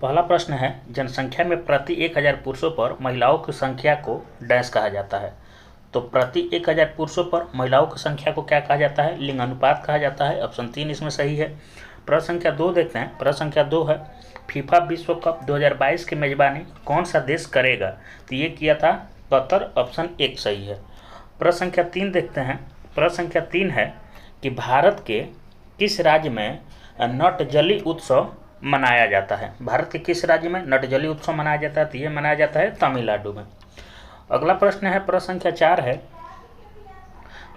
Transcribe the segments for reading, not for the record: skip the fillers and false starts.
पहला प्रश्न है, जनसंख्या में प्रति 1000 पुरुषों पर महिलाओं की संख्या को डैश कहा जाता है। तो प्रति 1000 पुरुषों पर महिलाओं की संख्या को क्या कहा जाता है? लिंगानुपात कहा जाता है। ऑप्शन 3 इसमें सही है। प्रश्न संख्या 2 देखते हैं। प्रश्न संख्या 2 है, फीफा विश्व कप 2022 की मेजबानी कौन सा देश करेगा? तो ये किया था कतर। ऑप्शन 1 सही है। प्रश्न संख्या 3 देखते हैं। प्रश्न संख्या 3 है कि भारत के किस राज्य में नटजली उत्सव मनाया जाता है? भारत के किस राज्य में नटजली उत्सव मनाया जाता है? तो ये मनाया जाता है तमिलनाडु में। अगला प्रश्न है, प्रश्न संख्या 4 है,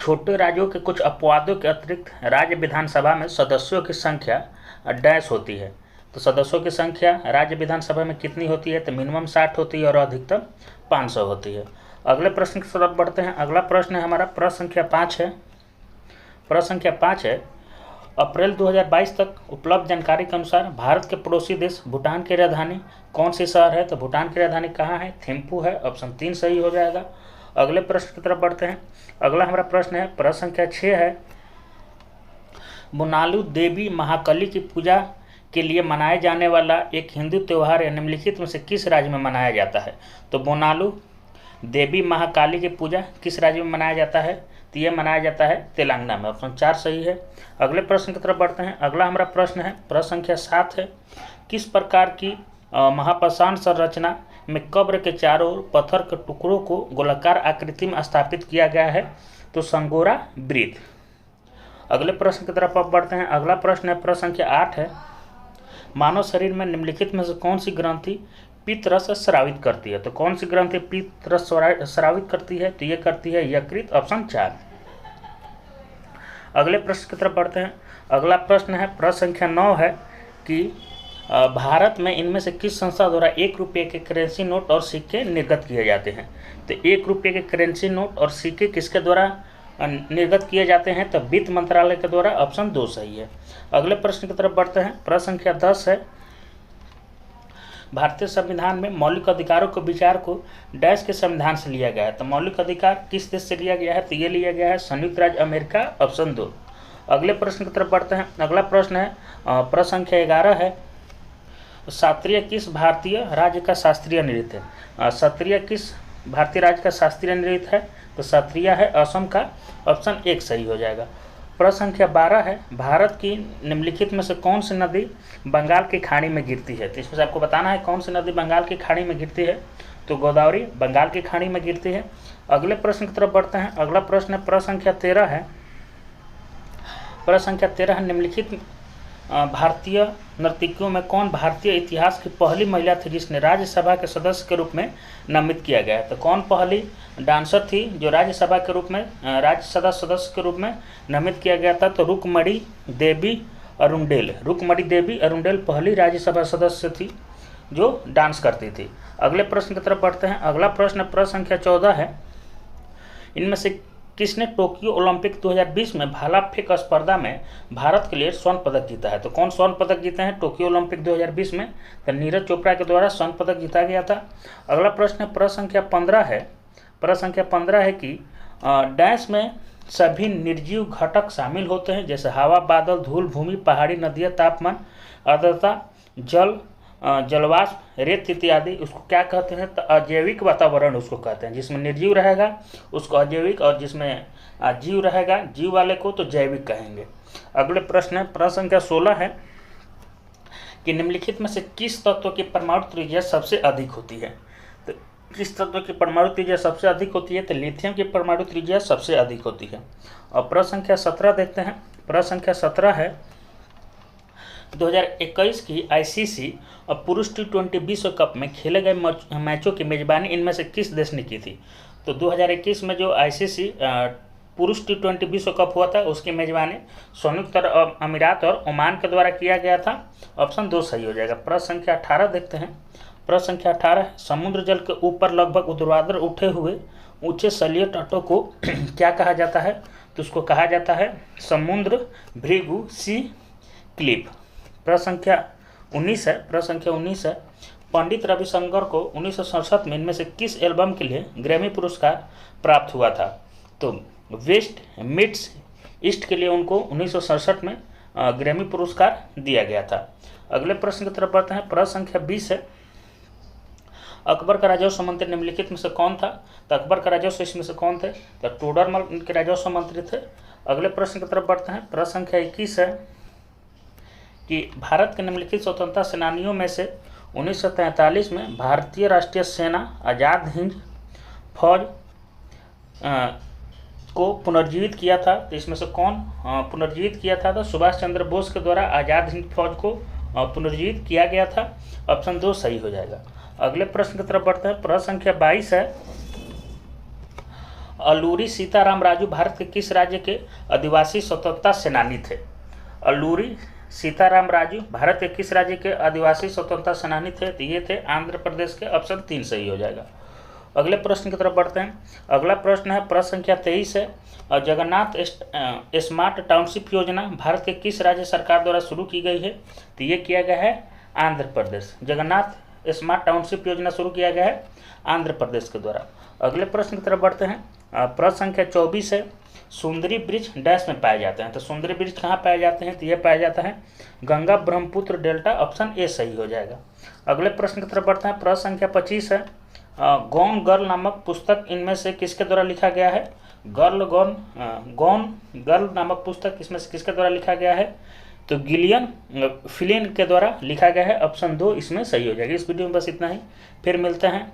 छोटे राज्यों के कुछ अपवादों के अतिरिक्त राज्य विधानसभा में सदस्यों की संख्या डैश होती है। तो सदस्यों की संख्या राज्य विधानसभा में कितनी होती है? तो मिनिमम 60 होती है और अधिकतम 500 होती है। अगले प्रश्न की तरफ बढ़ते हैं। अगला प्रश्न है हमारा प्रश्न संख्या 5 है। प्रश्न संख्या 5 है, अप्रैल 2022 तक उपलब्ध जानकारी के अनुसार भारत के पड़ोसी देश भूटान की राजधानी कौन सी शहर है? तो भूटान की राजधानी कहाँ है? थिम्पू है। ऑप्शन 3 सही हो जाएगा। अगले प्रश्न की तरफ बढ़ते हैं। अगला हमारा प्रश्न है, प्रश्न संख्या 6 है, बोनालू देवी महाकाली की पूजा के लिए मनाया जाने वाला एक हिंदू त्यौहार या निम्नलिखित में से किस राज्य में मनाया जाता है? तो बोनालू देवी महाकाली की पूजा किस राज्य में मनाया जाता है? तो ये मनाया जाता है तेलंगाना में। ऑप्शन 4 सही है। अगले प्रश्न की तरफ बढ़ते हैं। अगला हमारा प्रश्न है, प्रश्न संख्या 7 है, किस प्रकार की महापाषाण संरचना में कब्र के चारों ओर पत्थर के टुकड़ों को गोलाकार आकृति में स्थापित किया गया है? तो संगोरा ब्रिज। अगले प्रश्न की तरफ अब बढ़ते हैं। अगला प्रश्न है, प्रश्न संख्या 8 है, मानव शरीर में निम्नलिखित में से कौन सी ग्रंथि पित्तरस स्रावित करती है? तो कौन सी ग्रंथि पित्तरस स्रावित करती है? तो ये करती है यकृत। ऑप्शन 4। अगले प्रश्न की तरफ बढ़ते हैं। अगला प्रश्न है, प्रश्न संख्या 9 है कि भारत में इनमें से किस संस्था द्वारा 1 रुपये के करेंसी नोट और सिक्के निर्गत किए जाते हैं? तो 1 रुपये के करेंसी नोट और सिक्के किसके द्वारा निर्गत किए जाते हैं? तो वित्त मंत्रालय के द्वारा। ऑप्शन 2 सही है। अगले प्रश्न की तरफ बढ़ते हैं। प्रश्न संख्या 10 है, भारतीय संविधान में मौलिक अधिकारों के विचार को डैश के संविधान से लिया गया है? तो मौलिक अधिकार किस देश से लिया गया है? तो ये लिया गया है संयुक्त राज्य अमेरिका। ऑप्शन 2। अगले प्रश्न की तरफ बढ़ते हैं। अगला प्रश्न है, प्रश्न संख्या 11 है, शास्त्रीय किस भारतीय राज्य का शास्त्रीय नृत्य है? शास्त्रीय किस भारतीय राज्य का शास्त्रीय नृत्य है? तो शास्त्रीय है असम का। ऑप्शन 1 सही हो जाएगा। प्रश्न संख्या 12 है, भारत की निम्नलिखित में से कौन सी नदी बंगाल की खाड़ी में गिरती है? तो इसमें से आपको बताना है कौन सी नदी बंगाल की खाड़ी में गिरती है। तो गोदावरी बंगाल की खाड़ी में गिरती है। अगले प्रश्न की तरफ बढ़ते हैं। अगला प्रश्न है, प्रश्न संख्या 13 है। प्रश्न संख्या 13 है, निम्नलिखित भारतीय नर्तकियों में कौन भारतीय इतिहास की पहली महिला थी जिसने राज्यसभा के सदस्य के रूप में नामित किया गया? तो कौन पहली डांसर थी जो राज्यसभा के रूप में राज्यसभा सदस्य के रूप में नामित किया गया था? तो रुक्मणी देवी अरुंडेल। रुक्मणी देवी अरुंडेल पहली राज्यसभा सदस्य थी जो डांस करती थी। अगले प्रश्न की तरफ बढ़ते हैं। अगला प्रश्न संख्या 14 है, इनमें से किसने टोक्यो ओलंपिक 2020 में भाला फेंक स्पर्धा में भारत के लिए स्वर्ण पदक जीता है? तो कौन स्वर्ण पदक जीते हैं टोक्यो ओलंपिक 2020 में? तो नीरज चोपड़ा के द्वारा स्वर्ण पदक जीता गया था। अगला प्रश्न संख्या 15 है। प्रश्न संख्या 15 है कि डैश में सभी निर्जीव घटक शामिल होते हैं, जैसे हवा, बादल, धूल, भूमि, पहाड़ी, नदियाँ, तापमान, आर्द्रता, जल, जलवाष्प, रेत इत्यादि। उसको क्या कहते हैं? तो अजैविक वातावरण उसको कहते हैं। जिसमें निर्जीव रहेगा उसको अजैविक, और जिसमें जीव रहेगा, जीव वाले को तो जैविक कहेंगे। अगले प्रश्न संख्या 16 है कि निम्नलिखित में से किस तत्व की परमाणु त्रिज्या सबसे अधिक होती है? तो किस तत्व की परमाणु त्रिज्या सबसे अधिक होती है? तो लिथियम की परमाणु त्रिज्या सबसे अधिक होती है। और प्रश्न संख्या 17 देखते हैं। प्रश्न संख्या 17 है, 2021 की आईसीसी और पुरुष T20 विश्व कप में खेले गए मैचों की मेजबानी इनमें से किस देश ने की थी? तो 2021 में जो आईसीसी पुरुष T20 विश्व कप हुआ था उसकी मेजबानी संयुक्त अरब अमीरात और ओमान के द्वारा किया गया था। ऑप्शन 2 सही हो जाएगा। प्रश्न संख्या 18 देखते हैं। प्रश्न संख्या 18 है, समुद्र जल के ऊपर लगभग ऊर्ध्वाधर उठे हुए ऊंचे सलीय तटों को क्या कहा जाता है? तो उसको कहा जाता है समुद्र भृगु, सी क्लिफ। प्रश्न संख्या 19 है। प्रश्न संख्या 19 है, पंडित रविशंकर को 1967 में इनमें से किस एल्बम के लिए ग्रैमी पुरस्कार प्राप्त हुआ था? तो वेस्ट मीट्स ईस्ट के लिए उनको 1967 में ग्रैमी पुरस्कार दिया गया था। अगले प्रश्न की तरफ बढ़ते हैं। प्रश्न संख्या 20 है, अकबर का राजस्व मंत्री निम्नलिखित में से कौन था? तो अकबर का राजस्व इसमें से कौन थे? तो टोडरमल इनके राजस्व मंत्री थे। अगले प्रश्न की तरफ बढ़ते हैं। प्रश्न संख्या 21 है कि भारत के निम्नलिखित स्वतंत्रता सेनानियों में से 1943 में भारतीय राष्ट्रीय सेना आज़ाद हिंद फौज को पुनर्जीवित किया था, तो इसमें से कौन पुनर्जीवित किया था? तो सुभाष चंद्र बोस के द्वारा आज़ाद हिंद फौज को पुनर्जीवित किया गया था। ऑप्शन 2 सही हो जाएगा। अगले प्रश्न की तरफ बढ़ते हैं। प्रश्न संख्या 22 है, अल्लूरी सीताराम राजू भारत के किस राज्य के आदिवासी स्वतंत्रता सेनानी थे? अल्लूरी सीताराम राजू भारत के किस राज्य के आदिवासी स्वतंत्रता सेनानी थे? तो ये थे आंध्र प्रदेश के। ऑप्शन 3 सही हो जाएगा। अगले प्रश्न की तरफ बढ़ते हैं। अगला प्रश्न है, प्रश्न संख्या 23 है, जगन्नाथ स्मार्ट टाउनशिप योजना भारत के किस राज्य सरकार द्वारा शुरू की गई है? तो ये किया गया है आंध्र प्रदेश। जगन्नाथ स्मार्ट टाउनशिप योजना शुरू किया गया है आंध्र प्रदेश के द्वारा। अगले प्रश्न की तरफ बढ़ते हैं। प्रश्न संख्या 24 है, सुंदरी ब्रिज डैश में पाए जाते हैं? तो सुंदरी ब्रिज कहाँ पाए जाते हैं? तो ये पाया जाता है Ganga Brahmaputra delta. Option A सही हो जाएगा। अगले प्रश्न की तरफ बढ़ते हैं। प्रश्न संख्या 25 है, गॉन गर्ल नामक पुस्तक इनमें से किसके द्वारा लिखा गया है? गॉन गर्ल नामक पुस्तक इसमें से किसके द्वारा लिखा गया है? तो गिलियन फ्लिन के द्वारा लिखा गया है। ऑप्शन 2 इसमें सही हो जाएगा। इस वीडियो में बस इतना ही, फिर मिलते हैं